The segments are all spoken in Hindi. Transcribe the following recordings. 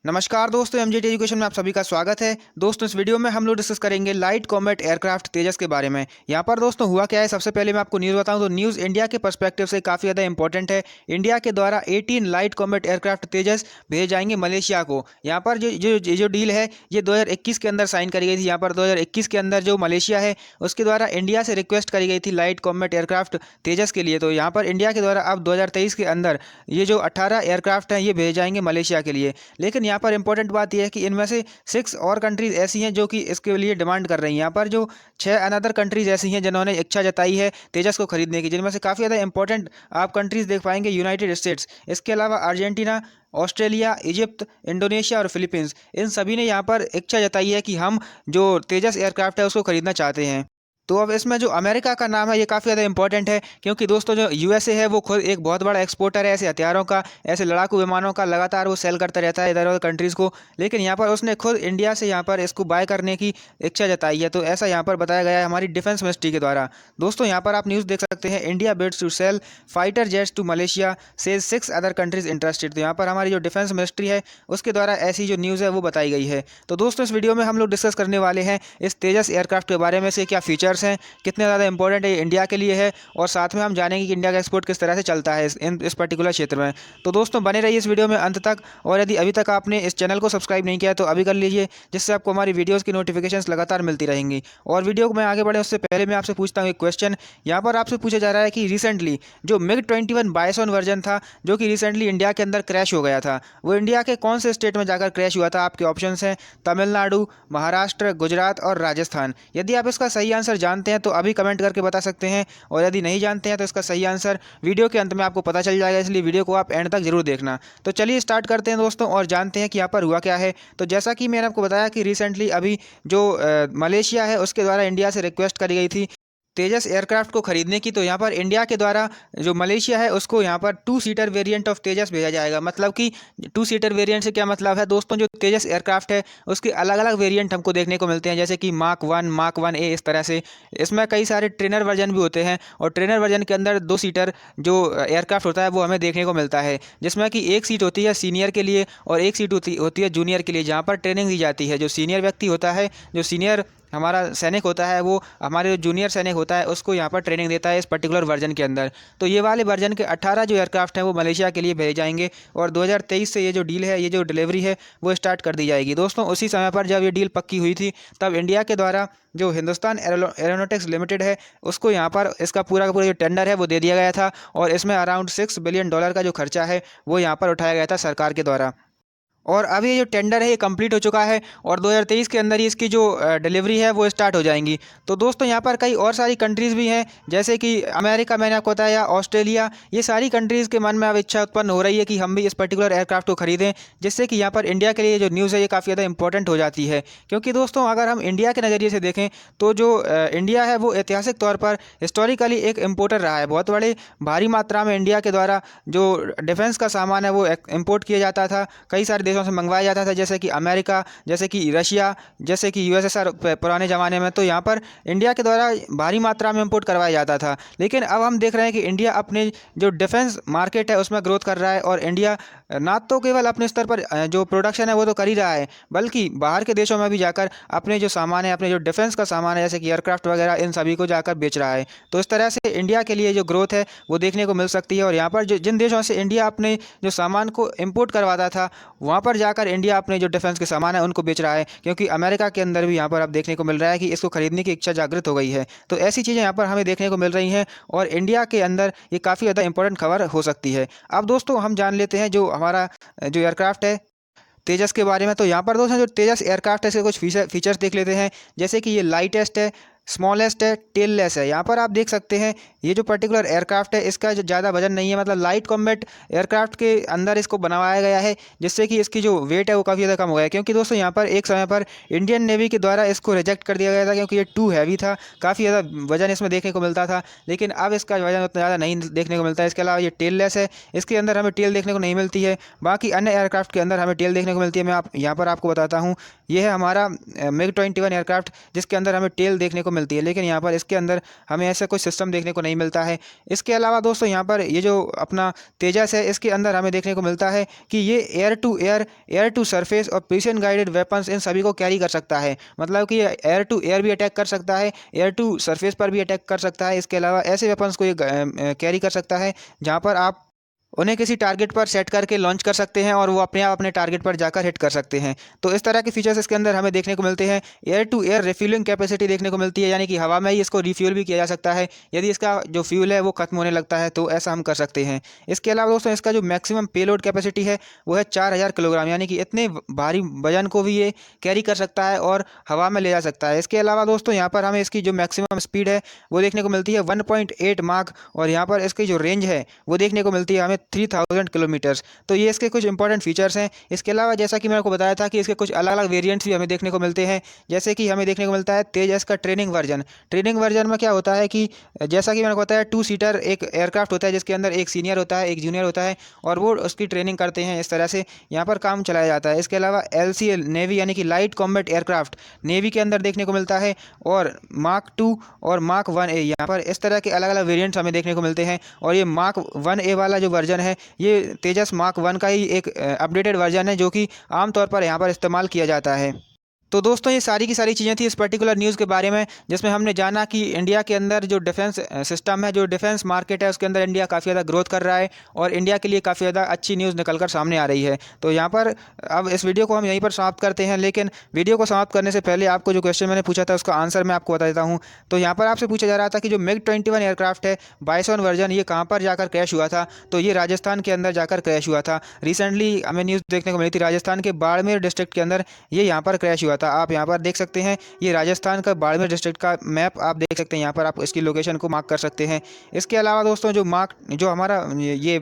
नमस्कार दोस्तों, एमजेटी एजुकेशन में आप सभी का स्वागत है। दोस्तों, इस वीडियो में हम लोग डिस्कस करेंगे लाइट कॉम्बैट एयरक्राफ्ट तेजस के बारे में। यहाँ पर दोस्तों हुआ क्या है, सबसे पहले मैं आपको न्यूज़ बताऊं तो न्यूज़ इंडिया के पर्सपेक्टिव से काफ़ी ज़्यादा इंपॉर्टेंट है। इंडिया के द्वारा 18 लाइट कॉम्बैट एयरक्राफ्ट तेजस भेजे जाएंगे मलेशिया को। यहाँ पर जो डील है ये 2021 के अंदर साइन करी गई थी। यहाँ पर 2021 के अंदर जो मलेशिया है उसके द्वारा इंडिया से रिक्वेस्ट करी गई थी लाइट कॉम्बैट एयरक्राफ्ट तेजस के लिए। तो यहाँ पर इंडिया के द्वारा अब 2023 के अंदर ये जो 18 एयरक्राफ्ट हैं ये भेजे जाएंगे मलेशिया के लिए। लेकिन यहाँ पर इंपॉर्टेंट बात यह है कि इनमें से 6 और कंट्रीज ऐसी हैं जो कि इसके लिए डिमांड कर रही हैं। यहाँ पर जो 6 अनदर कंट्रीज ऐसी हैं जिन्होंने इच्छा जताई है तेजस को खरीदने की, जिनमें से काफ़ी ज़्यादा इंपॉर्टेंट आप कंट्रीज देख पाएंगे यूनाइटेड स्टेट्स, इसके अलावा अर्जेंटीना, ऑस्ट्रेलिया, इजिप्ट, इंडोनेशिया और फिलीपींस। इन सभी ने यहाँ पर इच्छा जताई है कि हम जो तेजस एयरक्राफ्ट है उसको खरीदना चाहते हैं। तो अब इसमें जो अमेरिका का नाम है ये काफ़ी ज़्यादा इंपॉर्टेंट है, क्योंकि दोस्तों जो यूएसए है वो खुद एक बहुत बड़ा एक्सपोर्टर है ऐसे हथियारों का, ऐसे लड़ाकू विमानों का। लगातार वो सेल करता रहता है इधर उधर कंट्रीज़ को। लेकिन यहाँ पर उसने खुद इंडिया से यहाँ पर इसको बाय करने की इच्छा जताई है। तो ऐसा यहाँ पर बताया गया है हमारी डिफेंस मिनिस्ट्री के द्वारा। दोस्तों यहाँ पर आप न्यूज़ देख सकते हैं, India bids to sell fighter jets to Malaysia, says 6 other countries interested. तो यहाँ पर हमारी जो डिफेंस मिनिस्ट्री है उसके द्वारा ऐसी जो न्यूज़ है वो बताई गई है। तो दोस्तों इस वीडियो में हम लोग डिस्कस करने वाले हैं इस तेजस एयरक्राफ्ट के बारे में, से क्या फीचर्स हैं, कितने ज़्यादा इंपॉर्टेंट है इंडिया के लिए है, और साथ में हम जानेंगे कि इंडिया का एक्सपोर्ट किस तरह से चलता है इस पर्टिकुलर क्षेत्र में। तो दोस्तों बने रहिए इस वीडियो में अंत तक, और यदि अभी तक आपने इस चैनल को सब्सक्राइब नहीं किया तो अभी कर लीजिए, जिससे आपको हमारी वीडियोज़ की नोटिफिकेशंस लगातार मिलती रहेंगी। और वीडियो को मैं आगे बढ़े उससे पहले मैं आपसे पूछता हूँ एक क्वेश्चन। यहाँ पर आपसे पूछा जा रहा है कि रिसेंटली जो MiG-21 बाइसॉन वर्जन था जो कि रिसेंटली इंडिया के अंदर क्रैश हो गया था, वो इंडिया के कौन से स्टेट में जाकर क्रैश हुआ था। आपके ऑप्शंस हैं तमिलनाडु, महाराष्ट्र, गुजरात और राजस्थान। यदि आप इसका सही आंसर जानते हैं तो अभी कमेंट करके बता सकते हैं, और यदि नहीं जानते हैं तो इसका सही आंसर वीडियो के अंत में आपको पता चल जाएगा, इसलिए वीडियो को आप एंड तक जरूर देखना। तो चलिए स्टार्ट करते हैं दोस्तों और जानते हैं कि यहाँ पर हुआ क्या है। तो जैसा कि मैंने आपको बताया कि रिसेंटली अभी जो मलेशिया है उसके द्वारा इंडिया से रिक्वेस्ट करी गई थी तेजस एयरक्राफ्ट को खरीदने की। तो यहाँ पर इंडिया के द्वारा जो मलेशिया है उसको यहाँ पर 2 सीटर वेरिएंट ऑफ तेजस भेजा जाएगा। मतलब कि 2 सीटर वेरिएंट से क्या मतलब है दोस्तों, जो तेजस एयरक्राफ्ट है उसके अलग अलग वेरिएंट हमको देखने को मिलते हैं, जैसे कि मार्क 1, मार्क 1A, इस तरह से। इसमें कई सारे ट्रेनर वर्जन भी होते हैं, और ट्रेनर वर्जन के अंदर 2 सीटर जो एयरक्राफ्ट होता है वो हमें देखने को मिलता है, जिसमें कि एक सीट होती है सीनियर के लिए और एक सीट होती है जूनियर के लिए, जहाँ पर ट्रेनिंग दी जाती है। जो सीनियर व्यक्ति होता है, जो सीनियर हमारा सैनिक होता है, वो हमारे जो जूनियर सैनिक होता है उसको यहाँ पर ट्रेनिंग देता है इस पर्टिकुलर वर्जन के अंदर। तो ये वाले वर्जन के 18 जो एयरक्राफ्ट हैं वो मलेशिया के लिए भेजे जाएंगे, और 2023 से ये जो डील है, ये जो डिलीवरी है वो स्टार्ट कर दी जाएगी। दोस्तों उसी समय पर जब ये डील पक्की हुई थी तब इंडिया के द्वारा जो हिंदुस्तान एरोनॉटिक्स लिमिटेड है उसको यहाँ पर इसका पूरा का पूरा जो टेंडर है वो दे दिया गया था, और इसमें अराउंड $6 बिलियन का जो खर्चा है वो यहाँ पर उठाया गया था सरकार के द्वारा। और अभी ये जो टेंडर है ये कंप्लीट हो चुका है, और 2023 के अंदर ही इसकी जो डिलीवरी है वो स्टार्ट हो जाएंगी। तो दोस्तों यहाँ पर कई और सारी कंट्रीज़ भी हैं, जैसे कि अमेरिका मैंने आपको बताया, ऑस्ट्रेलिया। ये सारी कंट्रीज़ के मन में अब इच्छा उत्पन्न हो रही है कि हम भी इस पर्टिकुलर एयरक्राफ्ट को खरीदें, जिससे कि यहाँ पर इंडिया के लिए जो न्यूज़ है ये काफ़ी ज़्यादा इंपॉर्टेंट हो जाती है। क्योंकि दोस्तों अगर हम इंडिया के नज़रिए से देखें तो जो इंडिया है वो ऐतिहासिक तौर पर हिस्टोरिकली एक इम्पोर्टर रहा है। बहुत बड़े भारी मात्रा में इंडिया के द्वारा जो डिफेंस का सामान है वो इम्पोर्ट किया जाता था, कई सारे देशों से मंगवाया जाता था, जैसे कि अमेरिका, जैसे कि रशिया, जैसे कि यूएसएसआर पुराने ज़माने में। तो यहाँ पर इंडिया के द्वारा भारी मात्रा में इंपोर्ट करवाया जाता था। लेकिन अब हम देख रहे हैं कि इंडिया अपने जो डिफेंस मार्केट है उसमें ग्रोथ कर रहा है, और इंडिया ना तो केवल अपने स्तर पर जो प्रोडक्शन है वो तो कर ही रहा है, बल्कि बाहर के देशों में भी जाकर अपने जो सामान है, अपने जो डिफेंस का सामान है जैसे कि एयरक्राफ्ट वगैरह, इन सभी को जाकर बेच रहा है। तो इस तरह से इंडिया के लिए जो ग्रोथ है वो देखने को मिल सकती है। और यहाँ पर जिन देशों से इंडिया अपने जो सामान को इम्पोर्ट करवाता था वहाँ पर जाकर इंडिया अपने जो डिफेंस के सामान है उनको बेच रहा है, क्योंकि अमेरिका के अंदर भी यहाँ पर अब देखने को मिल रहा है कि इसको खरीदने की इच्छा जागृत हो गई है। तो ऐसी चीज़ें यहाँ पर हमें देखने को मिल रही हैं, और इंडिया के अंदर ये काफ़ी ज़्यादा इंपॉर्टेंट खबर हो सकती है। अब दोस्तों हम जान लेते हैं जो हमारा जो एयरक्राफ्ट है तेजस के बारे में। तो यहाँ पर दोस्तों जो तेजस एयरक्राफ्ट है इसके कुछ फीचर्स देख लेते हैं, जैसे कि ये लाइटेस्ट है, स्मॉलेस्ट है, टेललेस है। यहाँ पर आप देख सकते हैं ये जो पर्टिकुलर एयरक्राफ्ट है इसका जो ज़्यादा वजन नहीं है, मतलब लाइट कॉम्बैट एयरक्राफ्ट के अंदर इसको बनाया गया है, जिससे कि इसकी जो वेट है वो काफ़ी ज़्यादा कम हो गया है। क्योंकि दोस्तों यहाँ पर एक समय पर इंडियन नेवी के द्वारा इसको रिजेक्ट कर दिया गया था, क्योंकि ये टू हैवी था, काफ़ी ज़्यादा वजन इसमें देखने को मिलता था। लेकिन अब इसका वजन उतना ज़्यादा नहीं देखने को मिलता है। इसके अलावा ये टेललेस है, इसके अंदर हमें टेल देखने को नहीं मिलती है। बाकी अन्य एयरक्राफ्ट के अंदर हमें टेल देखने को मिलती है। मैं यहाँ पर आपको बताता हूँ, ये है हमारा MiG-21 एयरक्राफ्ट, जिसके अंदर हमें टेल देखने को मिलती है। लेकिन यहाँ पर इसके अंदर हमें ऐसा कोई सिस्टम देखने को नहीं नहीं मिलता है। इसके अलावा दोस्तों यहाँ पर ये जो अपना तेजस है, इसके अंदर हमें देखने को मिलता है कि ये एयर टू सरफेस और प्रिसीजन गाइडेड वेपन्स इन सभी को कैरी कर सकता है। मतलब कि ये एयर टू एयर भी अटैक कर सकता है, एयर टू सरफेस पर भी अटैक कर सकता है। इसके अलावा ऐसे वेपन्स को ये कैरी कर सकता है जहाँ पर आप उन्हें किसी टारगेट पर सेट करके लॉन्च कर सकते हैं और वो अपने आप अपने टारगेट पर जाकर हिट कर सकते हैं। तो इस तरह के फीचर्स इसके अंदर हमें देखने को मिलते हैं। Air to air refueling capacity देखने को मिलती है, यानी कि हवा में ही इसको रिफ्यूल भी किया जा सकता है यदि इसका जो फ्यूल है वो खत्म होने लगता है, तो ऐसा हम कर सकते हैं। इसके अलावा दोस्तों इसका जो मैक्सिमम पेलोड कैपेसिटी है वो है 4000 किलोग्राम, यानी कि इतने भारी वजन को भी ये कैरी कर सकता है और हवा में ले जा सकता है। इसके अलावा दोस्तों यहाँ पर हमें इसकी जो मैक्सिमम स्पीड है वो देखने को मिलती है 1.8 माक, और यहाँ पर इसकी जो रेंज है वो देखने को मिलती है हमें 3000 किलोमीटर्स। तो ये इसके कुछ इंपॉर्टेंट फीचर्स हैं। इसके अलावा जैसा कि मैंने आपको बताया था कि इसके कुछ अलग अलग वेरिएंट्स भी हमें देखने को मिलते हैं, जैसे कि हमें देखने को मिलता है तेजस का ट्रेनिंग वर्जन। ट्रेनिंग वर्जन में क्या होता है कि जैसा कि मैंने बताया 2 सीटर एक एयरक्राफ्ट होता है जिसके अंदर एक सीनियर होता है, एक जूनियर होता है, और वो उसकी ट्रेनिंग करते हैं। इस तरह से यहाँ पर काम चलाया जाता है। इसके अलावा LCL नेवी यानी कि लाइट कॉम्बैट एयरक्राफ्ट नेवी के अंदर देखने को मिलता है, और मार्क 2 और मार्क 1A यहाँ पर इस तरह के अलग अलग वेरिएंट्स हमें देखने को मिलते हैं। और ये मार्क 1A वाला जो वर्जन है ये तेजस मार्क 1 का ही एक अपडेटेड वर्जन है जो कि आमतौर पर यहाँ पर इस्तेमाल किया जाता है। तो दोस्तों ये सारी की सारी चीज़ें थी इस पर्टिकुलर न्यूज़ के बारे में, जिसमें हमने जाना कि इंडिया के अंदर जो डिफेंस सिस्टम है, जो डिफेंस मार्केट है, उसके अंदर इंडिया काफ़ी ज़्यादा ग्रोथ कर रहा है और इंडिया के लिए काफ़ी ज़्यादा अच्छी न्यूज़ निकल कर सामने आ रही है। तो यहाँ पर अब इस वीडियो को हम यहीं पर समाप्त करते हैं, लेकिन वीडियो को समाप्त करने से पहले आपको जो क्वेश्चन मैंने पूछा था उसका आंसर मैं आपको बता देता हूँ। तो यहाँ पर आपसे पूछा जा रहा था कि जो MiG-21 एयरक्राफ्ट है बाइसॉन वर्जन, ये कहाँ पर जाकर क्रैश हुआ था। तो ये राजस्थान के अंदर जाकर क्रैश हुआ था। रिसेंटली हमें न्यूज़ देखने को मिली थी, राजस्थान के बाड़मेर डिस्ट्रिक्ट के अंदर ये यहाँ पर क्रैश हुआ था। आप यहाँ पर देख सकते हैं, ये राजस्थान का बाड़मेर डिस्ट्रिक्ट का मैप आप देख सकते हैं। यहाँ पर आप इसकी लोकेशन को मार्क कर सकते हैं। इसके अलावा दोस्तों जो हमारा ये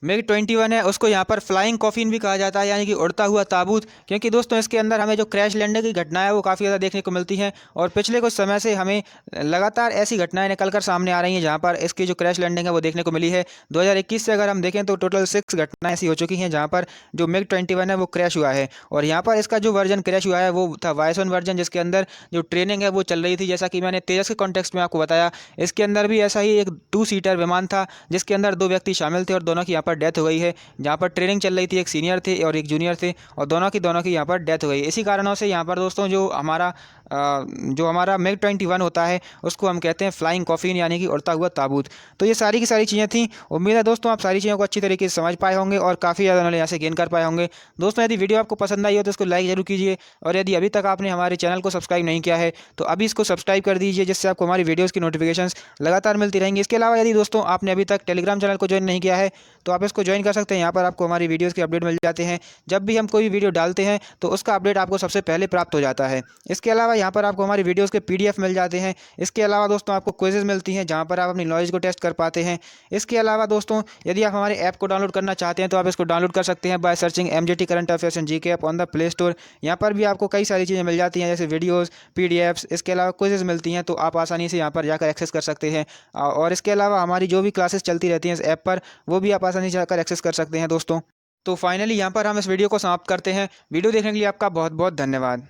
MiG-21 है उसको यहाँ पर फ्लाइंग कॉफिन भी कहा जाता है, यानी कि उड़ता हुआ ताबूत, क्योंकि दोस्तों इसके अंदर हमें जो क्रैश लैंडिंग की घटनाएं वो काफ़ी ज़्यादा देखने को मिलती हैं और पिछले कुछ समय से हमें लगातार ऐसी घटनाएं निकल कर सामने आ रही हैं जहाँ पर इसकी जो क्रैश लैंडिंग है वो देखने को मिली है। 2021 से अगर हम देखें तो टोटल 6 घटनाएं ऐसी हो चुकी हैं जहाँ पर जो MiG-21 है वो क्रैश हुआ है। और यहाँ पर इसका जो वर्जन क्रैश हुआ है वो था वाइसॉन वर्जन, जिसके अंदर जो ट्रेनिंग है वो चल रही थी। जैसा कि मैंने तेजस के कॉन्टेक्स्ट में आपको बताया, इसके अंदर भी ऐसा ही एक 2 सीटर विमान था जिसके अंदर 2 व्यक्ति शामिल थे और दोनों की यहाँ पर डेथ हो गई है। जहाँ पर ट्रेनिंग चल रही थी, एक सीनियर थे और एक जूनियर थे, और दोनों की यहाँ पर डेथ हो गई। इसी कारणों से यहाँ पर दोस्तों जो हमारा MiG-21 होता है उसको हम कहते हैं फ्लाइंग कॉफिन, यानी कि उड़ता हुआ ताबूत। तो ये सारी की सारी चीज़ें थी। उम्मीद है दोस्तों आप सारी चीज़ों को अच्छी तरीके से समझ पाए होंगे और काफ़ी ज़्यादा नॉलेज यहाँ से गेन कर पाए होंगे। दोस्तों यदि वीडियो आपको पसंद आई हो तो इसको लाइक जरूर कीजिए, और यदि अभी तक आपने हमारे चैनल को सब्सक्राइब नहीं किया है तो अभी इसको सब्सक्राइब कर दीजिए, जिससे आपको हमारी वीडियोज़ की नोटिफिकेशंस लगातार मिलती रहेंगी। इसके अलावा यदि दोस्तों आपने अभी तक टेलीग्राम चैनल को ज्वाइन नहीं किया है तो आप इसको ज्वाइन कर सकते हैं। यहाँ पर आपको हमारी वीडियोज़ के अपडेट मिल जाते हैं। जब भी हम कोई वीडियो डालते हैं तो उसका अपडेट आपको सबसे पहले प्राप्त हो जाता है। इसके अलावा यहाँ पर आपको हमारी वीडियोज़ के PDF मिल जाते हैं। इसके अलावा दोस्तों आपको क्विज़ेज़ मिलती हैं जहाँ पर आप अपनी नॉलेज को टेस्ट कर पाते हैं। इसके अलावा दोस्तों यदि आप हमारे ऐप को डाउनलोड करना चाहते हैं तो आप इसको डाउनलोड कर सकते हैं by searching MJT current affairs and GK app on the play store. यहाँ पर भी आपको कई सारी चीज़ें मिल जाती हैं, जैसे वीडियोज़, PDFs, इसके अलावा क्विज़ेज़ मिलती हैं, तो आप आसानी से यहाँ पर जाकर एक्सेस कर सकते हैं। और इसके अलावा हमारी जो भी क्लासेस चलती रहती हैं इस ऐप पर, वो भी आप आसानी से जाकर एक्सेस कर सकते हैं दोस्तों। तो फाइनली यहाँ पर हम इस वीडियो को समाप्त करते हैं। वीडियो देखने के लिए आपका बहुत बहुत धन्यवाद।